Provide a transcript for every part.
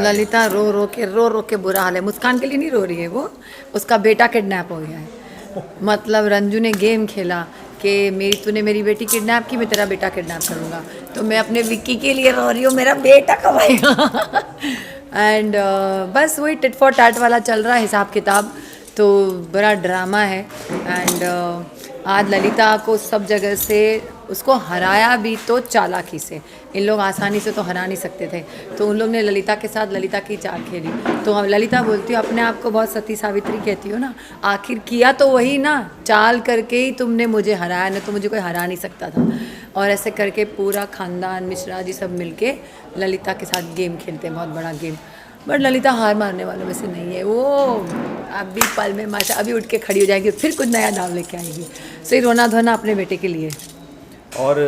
ललिता रो रो के बुरा हाल है। मुस्कान के लिए नहीं रो रही है वो, उसका बेटा किडनैप हो गया है। मतलब रंजू ने गेम खेला कि तूने मेरी बेटी किडनैप की, मैं तेरा बेटा किडनैप करूँगा, तो मैं अपने विक्की के लिए रो रही हूँ, मेरा बेटा कब आएगा। एंड बस वही टिट फॉर टैट वाला चल रहा है हिसाब किताब, तो बड़ा ड्रामा है। एंड आज ललिता को सब जगह से उसको हराया भी तो चालाकी से, इन लोग आसानी से तो हरा नहीं सकते थे, तो उन लोग ने ललिता के साथ ललिता की चाल खेली। तो हम ललिता बोलती हो अपने आप को बहुत सती सावित्री कहती हो ना, आखिर किया तो वही ना, चाल करके ही तुमने मुझे हराया, ना तो मुझे कोई हरा नहीं सकता था। और ऐसे करके पूरा खानदान मिश्रा जी सब मिलके ललिता के साथ गेम खेलते हैं, बहुत बड़ा गेम। बट ललिता हार मारने वालों में से नहीं है, वो अभी पल में माशा अभी उठ के खड़ी हो जाएगी, फिर कुछ नया दाव लेके आएगी। सही रोना धोना अपने बेटे के लिए। और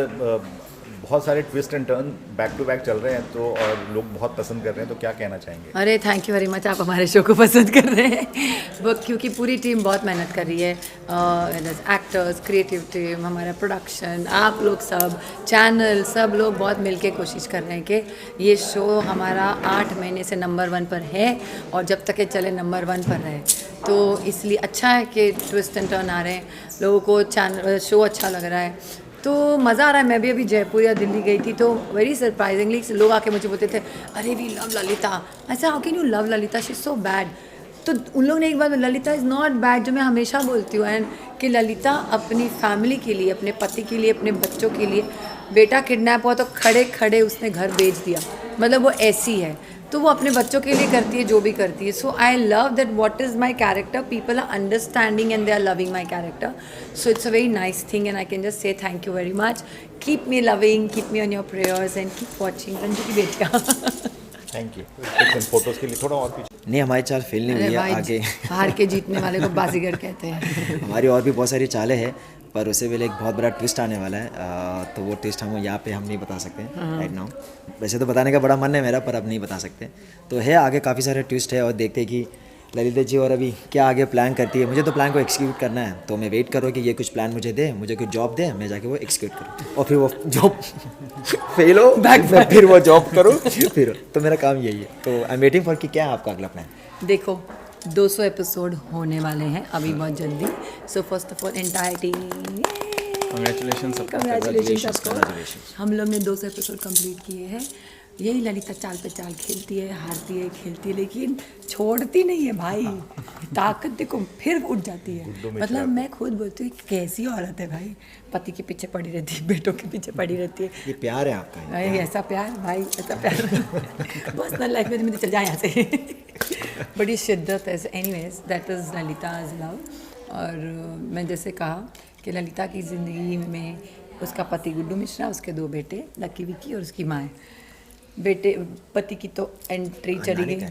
बहुत सारे twist and turn back to back चल रहे हैं, तो और लोग बहुत पसंद कर रहे हैं, तो क्या कहना चाहेंगे? अरे थैंक यू वेरी मच, आप हमारे शो को पसंद कर रहे हैं वो, क्योंकि पूरी टीम बहुत मेहनत कर रही है, एक्टर्स, क्रिएटिव टीम, हमारा प्रोडक्शन, आप लोग सब, चैनल, सब लोग बहुत मिलके कोशिश कर रहे हैं कि ये शो हमारा 8 महीने से नंबर 1 पर है, और जब तक ये चले नंबर 1 पर रहे। तो इसलिए अच्छा है कि ट्विस्ट एंड टर्न आ रहे हैं, लोगों को चैनल शो अच्छा लग रहा है, तो मज़ा आ रहा है। मैं भी अभी जयपुर या दिल्ली गई थी, तो वेरी सरप्राइजिंगली लोग आके मुझे बोलते थे, अरे वी लव ललिता। ऐसा how can you love Lalita, she is so bad. तो उन लोग ने एक बार, ललिता इज़ नॉट बैड, जो मैं हमेशा बोलती हूँ, एंड कि ललिता अपनी फैमिली के लिए, अपने पति के लिए, अपने बच्चों के लिए, बेटा किडनैप हुआ तो खड़े खड़े उसने घर बेच दिया, मतलब वो ऐसी है, तो वो अपने बच्चों के लिए करती है जो भी करती है। So I love that what is my character, people are understanding and they are loving my character, so it's a very nice thing and I can just say thank you very much. Keep me loving, keep me on your prayers and keep watching Ranju ki Betiyaan. Thank you. कुछ photos के लिए थोड़ा और पीछे नहीं, हमारी चाल fail नहीं हुई है। आगे हार के जीतने वाले को बाजीगर कहते हैं। हमारी और भी बहुत सारी चालें हैं, पर उससे पहले एक बहुत बड़ा ट्विस्ट आने वाला है, तो वो ट्विस्ट हम यहाँ पे हम नहीं बता सकते राइट नाउ। वैसे तो बताने का बड़ा मन है मेरा, पर अब नहीं बता सकते। तो है आगे काफ़ी सारे ट्विस्ट है, और देखते हैं कि ललिता जी और अभी क्या आगे प्लान करती है। मुझे तो प्लान को एक्सिक्यूट करना है, तो मैं वेट करूँ कि ये कुछ प्लान मुझे दे, मुझे कुछ जॉब दे, मैं जाके वो एक्सिक्यूट करूँ, और फिर वो जॉब फेल हो मैं फिर वो जॉब करूँ फिर। तो मेरा काम यही है, तो आई एम वेटिंग फॉर कि क्या है आपका अगला प्लान। देखो 200 एपिसोड होने वाले हैं अभी बहुत जल्दी, so first of all entire team congratulation. हम लोग ने 200 एपिसोड कंप्लीट किए हैं। यही ललिता चाल पे चाल खेलती है, हारती है, खेलती है, लेकिन छोड़ती नहीं है भाई। ताकत देखो, फिर उठ जाती है। मतलब मैं खुद बोलती हूँ कैसी औरत है भाई, पति के पीछे पड़ी रहती है, बेटों के पीछे पड़ी रहती है। ये प्यार है आपका, ऐसा प्यार भाई, ऐसा प्यार पर्सनल लाइफ में चल जाए यहाँ से। बड़ी शिद्दत है। Anyways that is Lalita's love. और मैं जैसे कहा कि ललिता की ज़िंदगी में उसका पति गुड्डू मिश्रा, उसके 2 बेटे लकी विक्की और उसकी माँ है। बेटे पति की तो एंट्री चली गई,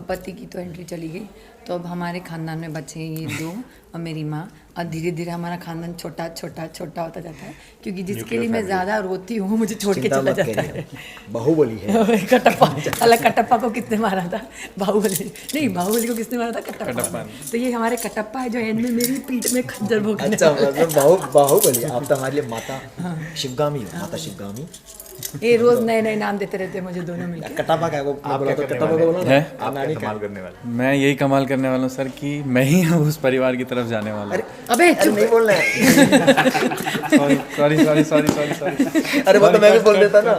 पति की तो एंट्री चली गई, तो अब हमारे ख़ानदान में बचे हैं ये 2 और मेरी माँ, और धीरे धीरे हमारा खानदान छोटा छोटा छोटा होता जाता है, क्योंकि जिसके लिए मैं ज़्यादा रोती हूँ मुझे छोड़ के चला जाता है। बाहुबली है। कटप्पा, अलग कटप्पा को किसने मारा था? बाहुबली नहीं, बाहुबली को किसने मारा था? कटप्पा। तो ये हमारे कटप्पा है जो एंड में मेरी पीठ में खंजर भोंकने। अच्छा, मतलब बाहुबली। आप तो हमारे लिए माता शिवगामी हो, माता शिवगामी। ये रोज नए नए नाम देते रहते हैं मुझे दोनों मिलकर। कटप्पा क्या वो आप बोला, तो कटप्पा को बोला ना, आप क्या कमाल करने वाले? मैं यही कमाल करने वाला हूँ सर, कि मैं ही उस परिवार की तरफ जाने वाला हूँ। अबे चुप नहीं बोलना है। सॉरी। अरे वो तो मैं भी बोल देता ना।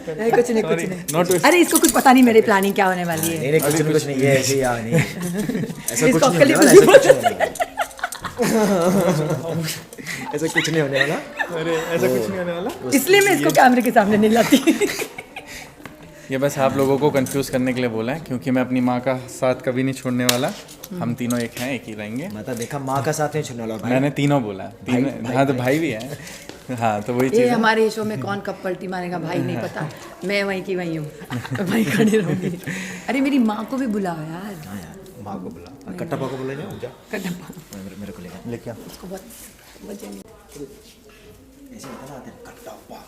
नहीं, कुछ नहीं। अरे इसको कुछ पता नहीं मेरी प्लानिंग क्या होने वाली है। नहीं कुछ नहीं है ऐसे यार, नहीं ऐसा कुछ नहीं होने वाला, ऐसा कुछ नहीं होने वाला। अरे ऐसा कुछ नहीं होने वाला, इसलिए मैं इसको कैमरे के सामने नहीं लाती। ये बस आप लोगों को कंफ्यूज करने के लिए बोला है, क्योंकि मैं अपनी माँ का साथ कभी नहीं छोड़ने वाला। हम तीनों एक हैं, एक ही रहेंगे। मतलब देखा, माँ का साथ नहीं छोड़ने वाला। मैंने तीनों बोला, हाँ तो भाई भी है। हाँ तो वही चीज़। ये हमारे शो में कौन कब पलटी मारेगा भाई नहीं पता, मैं वहीं की वहीं हूँ, वहीं खड़ी रहूँगी। अरे मेरी माँ को भी बुलाओ यार। माँ को बुला, कटप्पा को बुला जाओ। कटप्पा मेरे को लेके उसको बहुत मजे नहीं। ऐसे बता रहा था कटप्पा।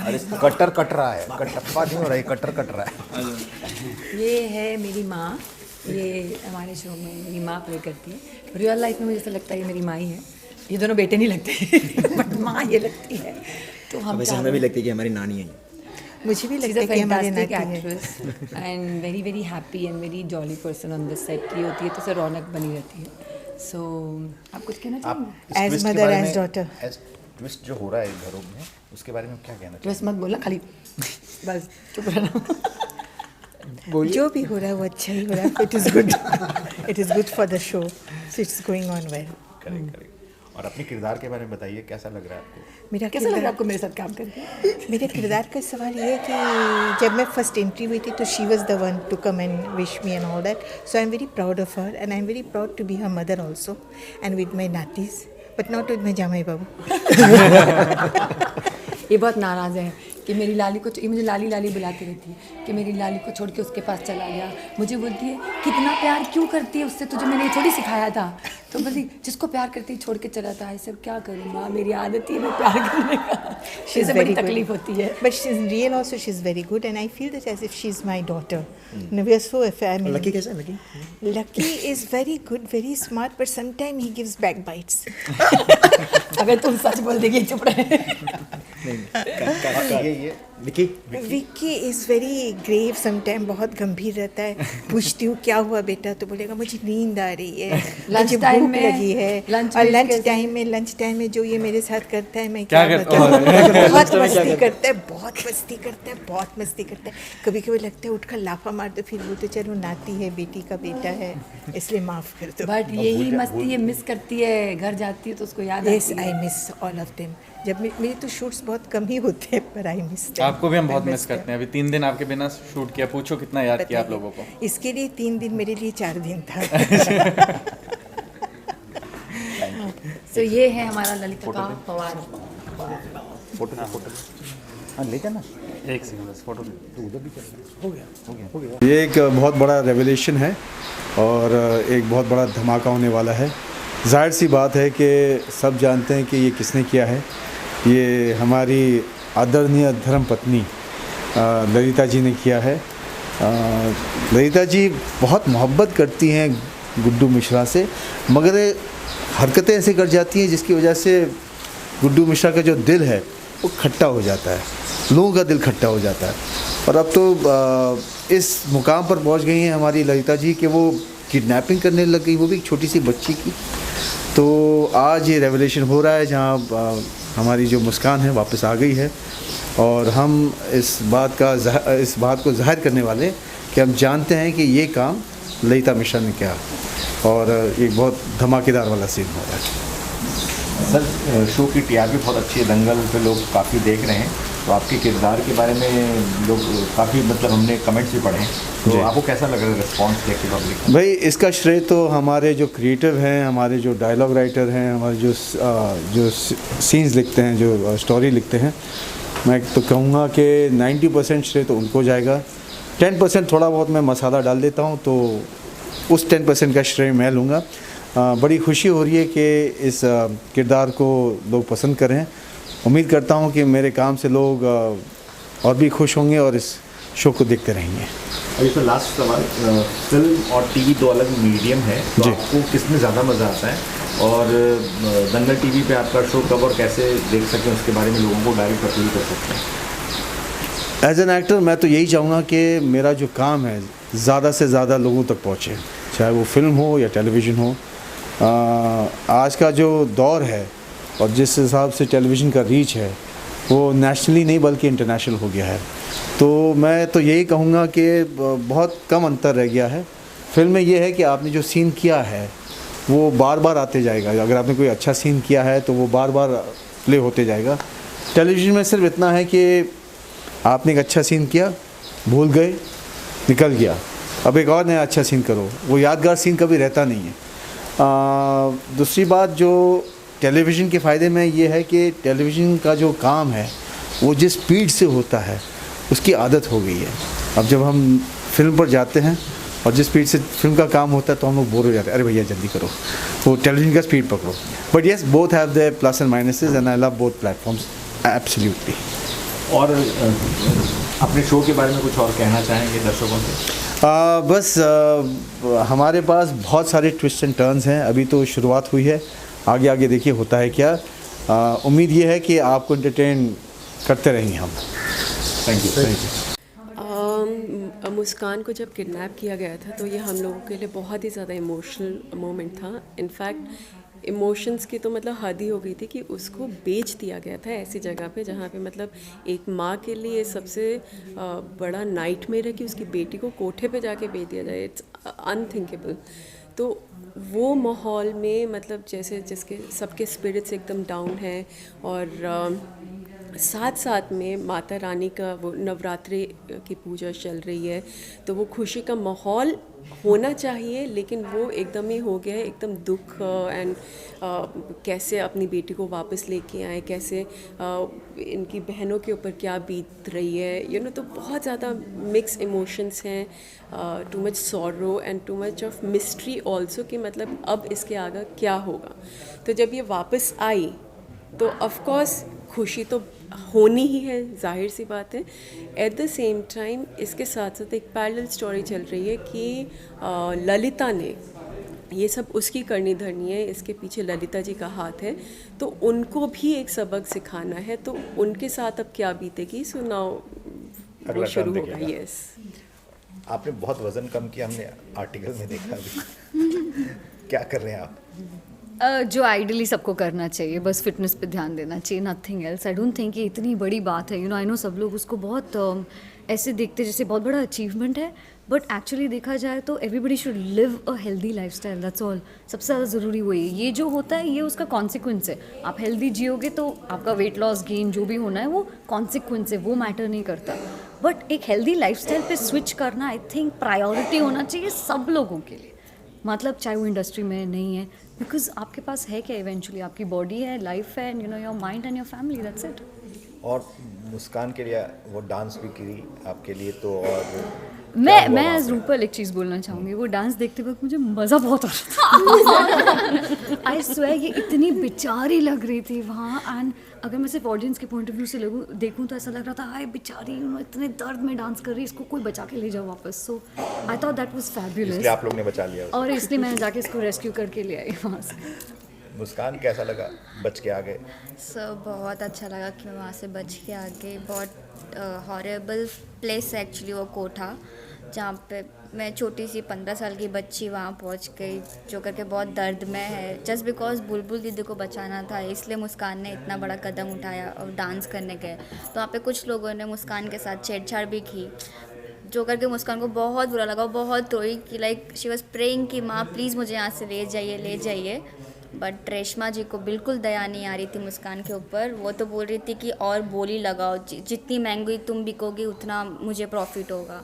अरे कटर कट रहा है, कटप्पा नहीं हो रहा है, कटर कट रहा है। ये है मेरी माँ, ये हमारे शो में मेरी माँ प्ले करती है। रियल लाइफ में मुझे ऐसा लगता है ये मेरी माँ ही है। ये दोनों बेटे नहीं लगते बट माँ ये लगती है। तो हम वैसे हमें भी लगती है कि हमारी नानी है। मुझे भी She's लगता a है कि हमारे fantastic नाती है। actress and very happy and very jolly person on the set. ये होती है तो उसे रौनक बनी रहती है. So आप कुछ कहना आप चाहेंगे? इस As twist के mother, बारे as में- daughter. as ट्विस्ट जो हो रहा है घरों में उसके बारे में क्या कहना चाहिए? बस मत बोलना खाली बस चुप रहना. जो भी हो रहा है वो अच्छा ही हो रहा है. It is good. It is good for the show. So it's going on well. Correct. और अपने किरदार के बारे में बताइए, कैसा लग रहा है आपको? मेरा कैसा लग रहा है किरदार आपको मेरे साथ काम करके? मेरे किरदार का सवाल ये है कि जब मैं फर्स्ट एंट्री हुई थी तो she was the one to come and wish me and all that. So I am very proud of her and I am very proud to be her mother also and with my नातीज but not with my jamai babu. ये बहुत नाराज़ है कि मेरी लाली को, ये मुझे लाली लाली बुलाती रहती है कि मेरी लाली को छोड़ के उसके पास चला गया. मुझे बोलती है कितना प्यार क्यों करती है उससे, तुझे मैंने ये थोड़ी सिखाया था. तो बोलती जिसको प्यार करती है छोड़ के चला था. ऐसे क्या करूँ माँ, मेरी आदत ही है मैं प्यार करने का. इससे बड़ी तकलीफ होती है. But she's real also. She's very good, and I feel that as if she's my daughter. No, we are so. I mean, lucky कैसा है lucky? Lucky is very good, very smart, but sometimes he gives backbites. अगर तुम सच बोल देगी चुप रहे. ये Vicky Vicky is very grave. Sometimes बहुत गंभीर रहता है. पूछती हूँ क्या हुआ बेटा तो बोलेगा मुझे नींद आ रही है, Lunch मुझे time भूख में- लगी है. lunch और में लंच कैसे- टाइम में जो ये मेरे साथ करता है मैं क्या क्या करता बताऊँ. बहुत मस्ती करता है, बहुत मस्ती करता है. कभी कभी लगता है उठकर लाफा मार दो, फिर वो तो चलो नाती है, बेटी का बेटा है, इसलिए माफ़ कर दो. बट यही मस्ती ये मिस करती है. घर जाती है तो उसको याद Yes, आती I है. miss all of them. जब मेरे तो शूट्स बहुत कम ही होते हैं पर आई मिस आपको भी हम बहुत मिस करते हैं. अभी 3 दिन आपके बिना शूट किया, पूछो कितना याद किया आप लोगों को. इसके लिए 3 दिन मेरे लिए 4 दिन था. सो ये है हमारा ललिता का पवार. फोटो हाँ ले जाना. एक सेकंड बस फोटो ये एक बहुत बड़ा रेवलेशन है और एक बहुत बड़ा धमाका होने वाला है. जाहिर सी बात है कि सब जानते हैं कि ये किसने किया है. ये हमारी आदरणीय धर्मपत्नी ललिता जी ने किया है. ललिता जी बहुत मोहब्बत करती हैं गुड्डू मिश्रा से, मगर हरकतें ऐसे कर जाती हैं जिसकी वजह से गुड्डू मिश्रा का जो दिल है वो खट्टा हो जाता है, लोगों का दिल खट्टा हो जाता है. और अब तो इस मुकाम पर पहुंच गई हैं हमारी ललिता जी कि वो किडनैपिंग करने लग गई, वो भी एक छोटी सी बच्ची की. तो आज ये रेवलेशन हो रहा है जहां हमारी जो मुस्कान है वापस आ गई है और हम इस बात को जाहिर करने वाले हैं कि हम जानते हैं कि ये काम ललिता मिश्रा ने किया और एक बहुत धमाकेदार वाला सीन हो रहा है. सर शो की टीआरपी बहुत अच्छी है, दंगल पे लोग काफ़ी देख रहे हैं, तो आपके किरदार के बारे में लोग काफ़ी मतलब हमने कमेंट्स भी पढ़े हैं, तो आपको कैसा लग रहा है रिस्पॉन्स देख के पब्लिक? भाई इसका श्रेय तो हमारे जो क्रिएटिव हैं, हमारे जो डायलॉग राइटर हैं, हमारे जो सीन्स लिखते हैं, जो स्टोरी लिखते हैं, मैं तो कहूँगा कि 90% श्रेय तो उनको जाएगा. 10% थोड़ा बहुत मैं मसाला डाल देता हूँ, तो उस 10% का श्रेय मैं लूँगा. बड़ी खुशी हो रही है कि इस किरदार को लोग पसंद करें. उम्मीद करता हूँ कि मेरे काम से लोग और भी खुश होंगे और इस शो को देखते रहेंगे. और ये तो लास्ट सवाल, फिल्म और टीवी दो अलग मीडियम है, तो जी. आपको किसमें ज़्यादा मज़ा आता है? और दंगल टीवी पे आपका शो कब और कैसे देख सकते हैं, उसके बारे में लोगों को डायरेक्ट अपील कर सकते हैं? एज एन एक्टर मैं तो यही चाहूँगा कि मेरा जो काम है ज़्यादा से ज़्यादा लोगों तक पहुँचे, चाहे वो फिल्म हो या टेलीविज़न हो. आज का जो दौर है और जिस हिसाब से टेलीविज़न का रीच है वो नेशनली नहीं बल्कि इंटरनेशनल हो गया है. तो मैं तो यही कहूँगा कि बहुत कम अंतर रह गया है. फिल्म में ये है कि आपने जो सीन किया है वो बार बार आते जाएगा. अगर आपने कोई अच्छा सीन किया है तो वो बार बार प्ले होते जाएगा. टेलीविज़न में सिर्फ इतना है कि आपने एक अच्छा सीन किया, भूल गए, निकल गया, अब एक और नया अच्छा सीन करो. वो यादगार सीन कभी रहता नहीं है. दूसरी बात जो टेलीविज़न के फ़ायदे में ये है कि टेलीविज़न का जो काम है वो जिस स्पीड से होता है उसकी आदत हो गई है. अब जब हम फिल्म पर जाते हैं और जिस स्पीड से फिल्म का काम होता है तो हम लोग बोर हो जाते हैं, अरे भैया जल्दी करो, वो टेलीविज़न का स्पीड पकड़ो. But yes, both have the plus and minuses and I love both platforms absolutely. और अपने शो के बारे में कुछ और कहना चाहेंगे दर्शकों से? बस हमारे पास बहुत सारे ट्विस्ट एंड टर्न्स हैं. अभी तो शुरुआत हुई है, आगे आगे देखिए होता है क्या. उम्मीद ये है कि आपको एंटरटेन करते रहेंगे हम. Thank you. मुस्कान को जब किडनैप किया गया था तो ये हम लोगों के लिए बहुत ही ज़्यादा इमोशनल मोमेंट था। इनफैक्ट इमोशंस की तो मतलब हद ही हो गई थी कि उसको बेच दिया गया था ऐसी जगह पे जहाँ पे मतलब एक माँ के लिए सबसे बड़ा नाइटमेयर है कि उसकी बेटी को कोठे पे जाके बेच दिया जाए। It's unthinkable. तो वो माहौल में मतलब जैसे जिसके सबके स्पिरिट्स एकदम डाउन हैं और साथ साथ में माता रानी का वो नवरात्रि की पूजा चल रही है, तो वो खुशी का माहौल होना चाहिए लेकिन वो एकदम ही हो गया है एकदम दुख एंड कैसे अपनी बेटी को वापस लेके आए, कैसे इनकी बहनों के ऊपर क्या बीत रही है तो बहुत ज़्यादा मिक्स इमोशंस हैं, too much sorrow and too much of mystery also कि मतलब अब इसके आगे क्या होगा। तो जब ये वापस आई तो ऑफ कोर्स खुशी तो होनी ही है, जाहिर सी बात है। एट द सेम टाइम इसके साथ साथ एक पैरेलल स्टोरी चल रही है कि ललिता ने ये सब उसकी करनी धरनी है, इसके पीछे ललिता जी का हाथ है, तो उनको भी एक सबक सिखाना है। तो उनके साथ अब क्या बीतेगी, सो नाउ वो शुरू होगा। यस, आपने बहुत वजन कम किया, हमने आर्टिकल में देखा अभी। क्या कर रहे हैं आप? जो आइडली सबको करना चाहिए, बस फिटनेस पे ध्यान देना चाहिए, nothing else. I don't think ये इतनी बड़ी बात है। आई नो सब लोग उसको बहुत ऐसे देखते जैसे बहुत बड़ा अचीवमेंट है, बट एक्चुअली देखा जाए तो everybody should live a healthy lifestyle, that's all. सबसे ज़्यादा ज़रूरी वही है। ये जो होता है ये उसका कॉन्सिक्वेंस है। आप हेल्दी जियोगे तो आपका वेट लॉस गेन जो भी होना है वो कॉन्सिक्वेंस है, वो मैटर नहीं करता। बट एक हेल्दी लाइफस्टाइल पे स्विच करना आई थिंक प्रायोरिटी होना चाहिए सब लोगों के लिए, मतलब चाहे वो इंडस्ट्री में नहीं है, बिकॉज आपके पास है क्या इवेंचुअली, आपकी बॉडी है, लाइफ है, and your mind and your family, that's it. और मुस्कान के लिए वो डांस भी की आपके लिए, तो और मैं एज रूपल एक चीज़ बोलना चाहूँगी, वो डांस देखते वक्त मुझे मज़ा बहुत आ रहा था। आई स्वेयर ये इतनी बेचारी लग रही थी वहाँ, एंड अगर मैं सिर्फ ऑडियंस के पॉइंट ऑफ व्यू से देखूँ तो ऐसा लग रहा था हाय बेचारी इतने दर्द में डांस कर रही है, इसको कोई बचा के ले जाओ वापस। So I thought that was fabulous, इसलिए आप लोग ने बचा लिया और इसलिए मैंने जाके इसको रेस्क्यू करके ले आई वहाँ से। मुस्कान कैसा लगा बच के आ गए? सब बहुत अच्छा लगा कि मैं वहाँ से बच के आ गई। बहुत हॉरेबल प्लेस है एक्चुअली वो कोठा, जहाँ पे मैं छोटी सी 15 साल की बच्ची वहाँ पहुँच गई, जो करके बहुत दर्द में है। जस्ट बिकॉज बुलबुल दीदी को बचाना था, इसलिए मुस्कान ने इतना बड़ा कदम उठाया और डांस करने गए। तो वहाँ पे कुछ लोगों ने मुस्कान के साथ छेड़छाड़ भी की, जो करके मुस्कान को बहुत बुरा लगा, बहुत रोई कि लाइक शी वॉज प्रेइंग कि माँ प्लीज़ मुझे यहाँ से ले जाइए। बट रेशमा जी को बिल्कुल दया नहीं आ रही थी मुस्कान के ऊपर। वो तो बोल रही थी कि और बोली लगाओ, जितनी महंगी तुम बिकोगी उतना मुझे प्रॉफिट होगा।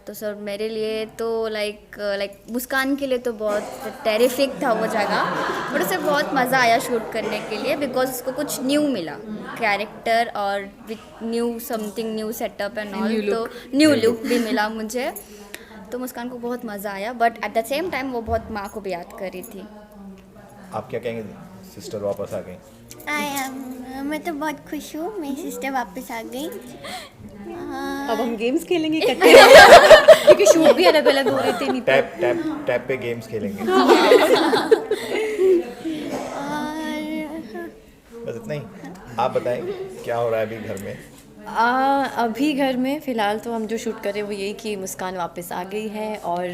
तो सर मेरे लिए तो लाइक मुस्कान के लिए तो बहुत टेरिफिक था वो जगह, बट उसे बहुत मज़ा आया शूट करने के लिए, बिकॉज उसको कुछ न्यू मिला कैरेक्टर और with new something new setup and all, तो न्यू लुक भी मिला मुझे। तो मुस्कान को बहुत मज़ा आया, but at the same time वो बहुत माँ को भी याद कर रही थी। आप क्या कहेंगे, सिस्टर वापस आ गई? मैं तो बहुत खुश हूँ, मेरी सिस्टर वापस आ गई। अब हम गेम्स खेलेंगे क्योंकि शूट भी अलग अलग हो रहे थे। नहीं टैप पे गेम्स खेलेंगे। बस इतना ही। आप बताएं क्या हो रहा है अभी घर में? अभी घर में फ़िलहाल तो हम जो शूट कर रहे हैं वो यही कि मुस्कान वापस आ गई है, और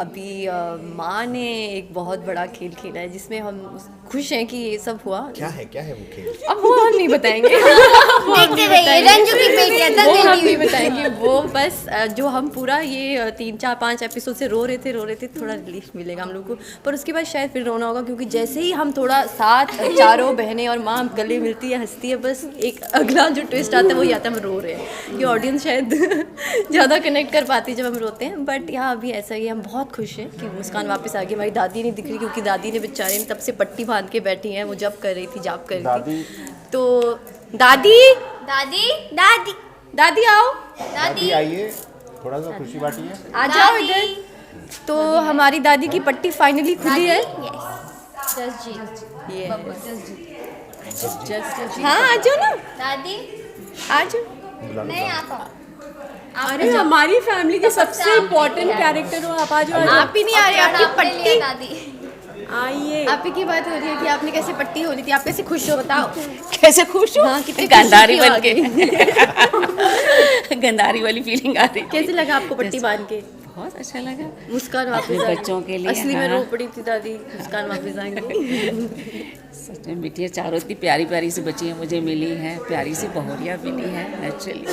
अभी माँ ने एक बहुत बड़ा खेल खेला है जिसमें हम खुश हैं कि ये सब हुआ। क्या है वो खेल? अब वो हम नहीं बताएंगे। देखते रहिए, रंजू की बेटियां था, वो हम नहीं बताएंगे। वो बस जो हम पूरा ये 3-4-5 एपिसोड से रो रहे थे, थोड़ा रिलीफ मिलेगा हम लोग को, पर उसके बाद शायद फिर रोना होगा, क्योंकि जैसे ही हम थोड़ा साथ चारों बहनें और माँ गले मिलती है, हंसती है, बस एक अगला जो ट्विस्ट आता है वही आता है, हम रो रहे हैं। ये ऑडियंस शायद ज़्यादा कनेक्ट कर पाती है जब हम रोते हैं, बट यहाँ अभी ऐसा ही हम बहुत खुश हैं कि मुस्कान वापस आ गई। हमारी दादी नहीं दिख रही, क्योंकि दादी ने बेचारी ने तब से पट्टी बांध के बैठी हैं, वो जब कर रही थी जाप कर रही थी। तो दादी आओ, दादी आइए, थोड़ा सा खुशी बांटिए, आ जाओ इधर। तो हमारी दादी की पट्टी फाइनली खुली है। हाँ आ जाओ ना दादी, आ जाओ। नहीं आ पाओ। अरे हमारी फैमिली के सबसे इम्पोर्टेंट कैरेक्टर हो, आप आ जाओ। आप ही नहीं आ रहे, आपकी पट्टी दादी आइए। आप ही की बात हो रही है कि आपने कैसे पट्टी हो रही थी, आप कैसे खुश हो, बताओ कैसे खुश हो? हाँ, कितनी गांधारी बन के। गंदारी वाली फीलिंग आ रही थी। कैसे लगा आपको पट्टी बांध के? बहुत अच्छा लगा। मुस्कान वापस अपने आ गई। बच्चों के लिए, असली में हाँ। रो पड़ी थी दादी, मुस्कान वापस आएंगी। सच में बिटिया चारों इतनी प्यारी प्यारी सी बच्चियाँ मुझे मिली हैं, प्यारी सी बहुरिया मिली है नेचुरली।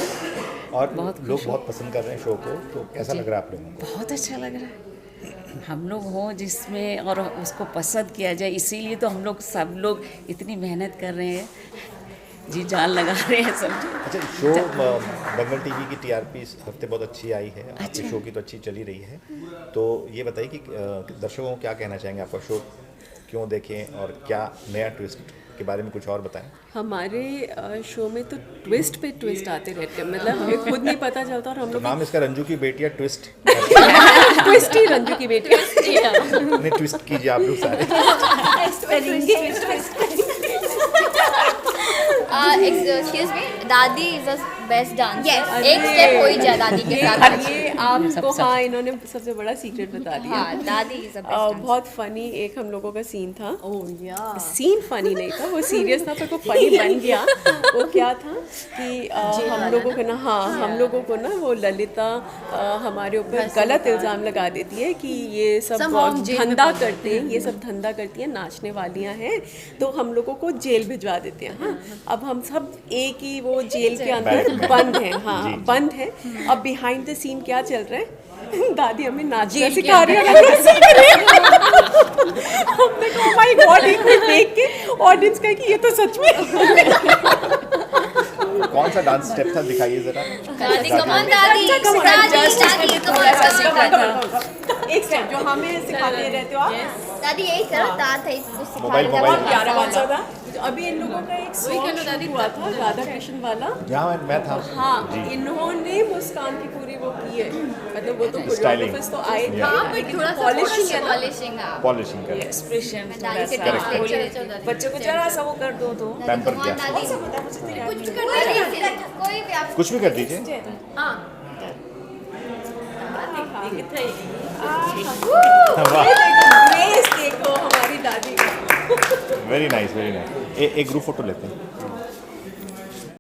और बहुत लोग खुश बहुत पसंद कर रहे हैं शो को, तो कैसा लग रहा है आप लोगों को? बहुत अच्छा लग रहा है। हम लोग हों जिसमें और उसको पसंद किया जाए, इसीलिए तो हम लोग सब लोग इतनी मेहनत कर रहे हैं, जी जान लगा रहे हैं सब। अच्छा, शो दंगल टीवी की टीआरपी इस हफ्ते बहुत अच्छी आई है, आपके शो की तो अच्छी चली रही है, तो ये बताइए कि दर्शकों को क्या कहना चाहेंगे, आपका शो क्यों देखें और क्या नया ट्विस्ट के बारे में कुछ और बताएं? हमारे शो में तो ट्विस्ट पे ट्विस्ट आते रहते हैं, मतलब हमें खुद नहीं पता चलता। और हम तो लोग नाम इसका रंजू की बेटियाँ ट्विस्ट ट्विस्ट ही रंजू की बेटी नहीं, ट्विस्ट कीजिए आप लोग सारे। एक्सक्यूज मी, दादी इज द बेस्ट डांसर। एक स्टेप हो ही जाए दादी के साथ। ये आपको, हाँ, इन्होंने सबसे बड़ा सीक्रेट बता दिया। हाँ, दादी इज द बेस्ट। बहुत फनी एक हम लोगों का सीन था। सीन फनी नहीं था, वो सीरियस था, पर वो फनी बन गया। वो क्या था कि हम लोगों को ना, हाँ, हम लोगों को ना वो ललिता हमारे ऊपर गलत इल्ज़ाम लगा देती है कि ये सब धंधा करते हैं, ये सब धंधा करती हैं, नाचने वालियाँ हैं, तो हम लोगों को जेल भिजवा देते हैं। हाँ, अब हम सब एक ही वो जेल के अंदर बंद है। हाँ, बंद है। अब बिहाइंड द सीन क्या चल रहा है, दादी हमें नाचना सिखा रही है। हमने कहा माय गॉड, एक मिनट देख के ऑडियंस कहे कि ये तो सच में। कौन सा डांस स्टेप था, दिखाइए जरा। दादी कमान, दादी दादी कमान। एक स्टेप जो हमें सिखाते रहते हो आप। दादी यही तरह तार था, इसको सिखा मोबाइल रहे थे। मोबाइल प्यारा वाला था। अभी इन लोगों का एक सॉन्ग शूट हुआ था, राधा कृष्ण वाला। जहाँ मैं था। हाँ, इन्होंने मुस्कान की पूरी वो की है, मतलब वो तो Styling. कोरियोग्राफर्स तो आए थे, हाँ, लेकिन थोड़ा सा पॉलिशिंग है ना। पॉलिशिंग है। पॉलिशिंग कर एक्सप्रेशन दादी से बच्चों को जरा सा वो कर दो तो पैम्पर किया। कुछ कोई भी आप कुछ भी कर दीजिए। हाँ देखो हमारी दादी। Very nice, very nice. एक ग्रुप फोटो लेते हैं।